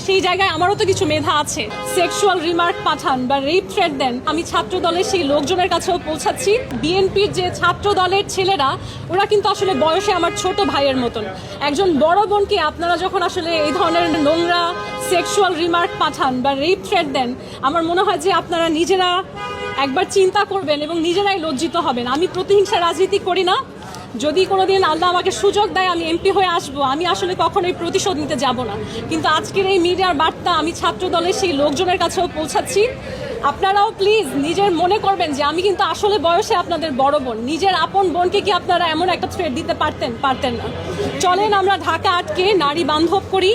সেই জায়গায় আমারও তো কিছু মেধা আছে। সেক্সুয়াল রিমার্ক পাঠান বা রেপ থ্রেট দেন, আমি ছাত্র দলের সেই লোকজনের কাছেও পৌঁছাচ্ছি। বিএনপির যে ছাত্র দলের ছেলেরা, ওরা কিন্তু আসলে বয়সে আমার ছোট ভাইয়ের মতন। একজন বড় বোনকে আপনারা যখন আসলে এই ধরনের নোংরা সেক্সুয়াল রিমার্ক পাঠান বা রেপ থ্রেট দেন, আমার মনে হয় যে আপনারা নিজেরা একবার চিন্তা করবেন এবং নিজেরাই লজ্জিত হবেন। আমি প্রতিহিংসা রাজনীতি করি না। যদি কোনোদিন আল্লাহ আমাকে সুযোগ দেয় আমি এমপি হয়ে আসবো, আমি আসলে কখনোই প্রতিশোধ নিতে যাব না। কিন্তু আজকের এই মিডিয়ার বার্তা আমি ছাত্র দলের সেই লোকজনের কাছেও পৌঁছাচ্ছি। আপনারাও প্লিজ নিজের মনে করবেন যে আমি কিন্তু আসলে বয়সে আপনাদের বড় বোন। নিজের আপন বোনকে কি আপনারা এমন একটা থ্রেট দিতে পারতেন না? চলেন আমরা ঢাকা আটকে নারী বান্ধব করি।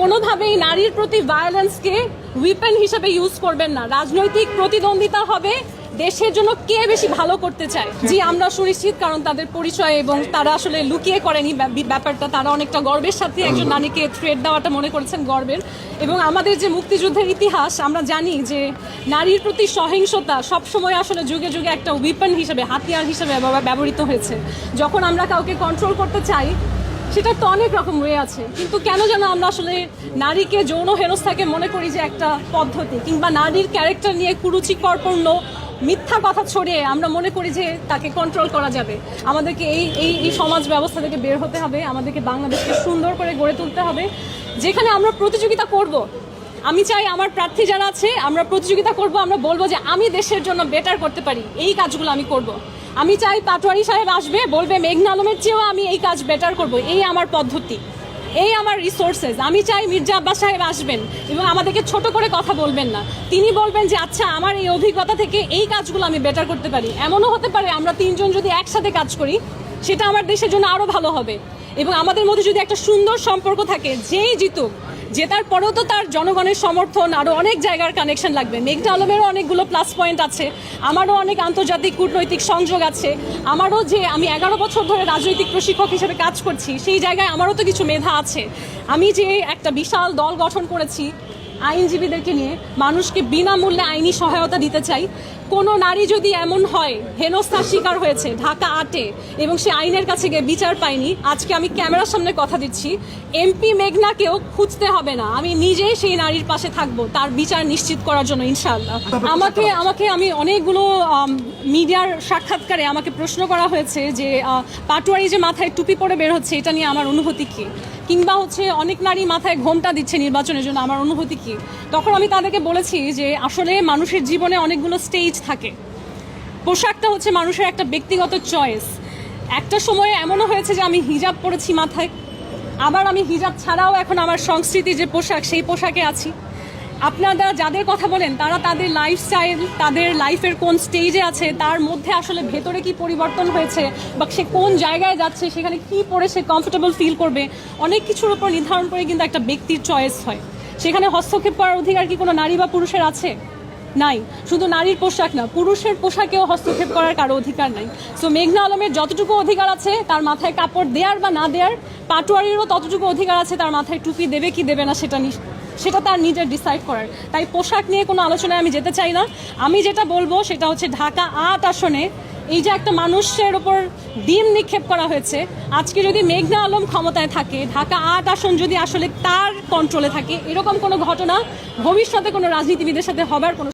কোনোভাবেই নারীর প্রতি ভায়োলেন্সকে উইপেন হিসেবে ইউজ করবেন না। রাজনৈতিক প্রতিদ্বন্দ্বিতা হবে দেশের জন্য কে বেশি ভালো করতে চায়। জি, আমরা সুনিশ্চিত, কারণ তাদের পরিচয় এবং তারা আসলে লুকিয়ে করেনি ব্যাপারটা। তারা অনেকটা গর্বের সাথে একজন নারীকে থ্রেট দেওয়াটা মনে করেছেন গর্বের। এবং আমাদের যে মুক্তিযুদ্ধের ইতিহাস, আমরা জানি যে নারীর প্রতি সহিংসতা সবসময় আসলে যুগে যুগে একটা উইপেন হিসেবে, হাতিয়ার হিসেবে ব্যবহৃত হয়েছে। যখন আমরা কাউকে কন্ট্রোল করতে চাই, সেটার তো অনেক রকম ওয়ে আছে, কিন্তু কেন যেন আমরা আসলে নারীকে যৌন হেনস্থাকে মনে করি যে একটা পদ্ধতি, কিংবা নারীর ক্যারেক্টার নিয়ে কুরুচিকরপূর্ণ মিথ্যা কথা ছড়িয়ে আমরা মনে করি যে তাকে কন্ট্রোল করা যাবে। আমাদেরকে এই সমাজ ব্যবস্থা থেকে বের হতে হবে। আমাদেরকে বাংলাদেশকে সুন্দর করে গড়ে তুলতে হবে, যেখানে আমরা প্রতিযোগিতা করব। আমি চাই আমার প্রার্থী যারা আছে, আমরা প্রতিযোগিতা করব, আমরা বলবো যে আমি দেশের জন্য বেটার করতে পারি, এই কাজগুলো আমি করব। আমি চাই পাটোয়ারি সাহেব আসবে, বলবে মেঘনা আলমের চেয়েও আমি এই কাজ বেটার করব, এই আমার পদ্ধতি, এই আমার রিসোর্সেস। আমি চাই মির্জা আব্বাস সাহেব আসবেন এবং আমাদেরকে ছোট করে কথা বলবেন না। তিনি বলবেন যে আচ্ছা, আমার এই অভিজ্ঞতা থেকে এই কাজগুলো আমি বেটার করতে পারি। এমনও হতে পারে আমরা তিনজন যদি একসাথে কাজ করি, সেটা আমার দেশের জন্য আরও ভালো হবে। এবং আমাদের মধ্যে যদি একটা সুন্দর সম্পর্ক থাকে, যেই জিতুক, জেতার পরেও তো তার জনগণের সমর্থন, আরও অনেক জায়গার কানেকশন লাগবে। মেঘনা আলমেরও অনেকগুলো প্লাস পয়েন্ট আছে, আমারও অনেক আন্তর্জাতিক কূটনৈতিক সংযোগ আছে, আমারও যে আমি 11 বছর ধরে রাজনৈতিক প্রশিক্ষক হিসেবে কাজ করছি, সেই জায়গায় আমারও তো কিছু মেধা আছে। আমি যে একটা বিশাল দল গঠন করেছি আইনজীবীদেরকে নিয়ে, মানুষকে বিনামূল্যে আইনি সহায়তা দিতে চাই। কোনো নারী যদি এমন হয় হেনস্থার শিকার হয়েছে ঢাকা 8-এ এবং সে আইনের কাছে গিয়ে বিচার পায়নি, আজকে আমি ক্যামেরার সামনে কথা দিচ্ছি, এমপি মেঘনাকেও খুঁজতে হবে না, আমি নিজেই সেই নারীর পাশে থাকবো তার বিচার নিশ্চিত করার জন্য, ইনশাআল্লাহ। আমি অনেকগুলো মিডিয়ার সাক্ষাৎকারে আমাকে প্রশ্ন করা হয়েছে যে পাটোয়ারি যে মাথায় টুপি পরে বের হচ্ছে, এটা নিয়ে আমার অনুভূতি কী, কিংবা অনেক নারী মাথায় ঘোমটা দিচ্ছে নির্বাচনের জন্য, আমার অনুভূতি কী। তখন আমি তাদেরকে বলেছি যে আসলে মানুষের জীবনে অনেকগুলো স্টেজ থাকে। পোশাকটা হচ্ছে মানুষের একটা ব্যক্তিগত চয়েস। একটা সময়ে এমনও হয়েছে যে আমি হিজাব পরেছি মাথায়, আবার আমি হিজাব ছাড়াও এখন আমার সংস্কৃতি যে পোশাক, সেই পোশাকে আছি। আপনারা যাদের কথা বলেন, তারা তাদের লাইফস্টাইল, তাদের লাইফের কোন স্টেজে আছে, তার মধ্যে আসলে ভেতরে কি পরিবর্তন হয়েছে, বা সে কোন জায়গায় যাচ্ছে, সেখানে কি পরে সে কমফোর্টেবল ফিল করবে, অনেক কিছুর উপর নির্ধারণ করে কিন্তু একটা ব্যক্তির চয়েস হয়। সেখানে হস্তক্ষেপ করার অধিকার কি কোনো নারী বা পুরুষের আছে? নাই। শুধু নারীর পোশাক না, পুরুষের পোশাকেও হস্তক্ষেপ করার কারো অধিকার নাই। সো মেঘনা আলমের যতটুকু অধিকার আছে তার মাথায় কাপড় দেওয়ার বা না দেওয়ার, পাটোয়ারিরও ততটুকু অধিকার আছে তার মাথায় টুপি দেবে কি দেবে না সেটা তার নিজের ডিসাইড করার। তাই পোশাক নিয়ে কোনো আলোচনায় আমি যেতে চাই না। আমি যেটা বলবো সেটা হচ্ছে ঢাকা 8 আসনে এই যে একটা মানুষের ওপর ডিম নিক্ষেপ করা হয়েছে, আজকে যদি মেঘনা আলম ক্ষমতায় থাকে, ঢাকা 8 আসন যদি আসলে তার কন্ট্রোলে থাকে, এরকম কোনো ঘটনা ভবিষ্যতে কোনো রাজনীতিবিদের সাথে হবার কোনো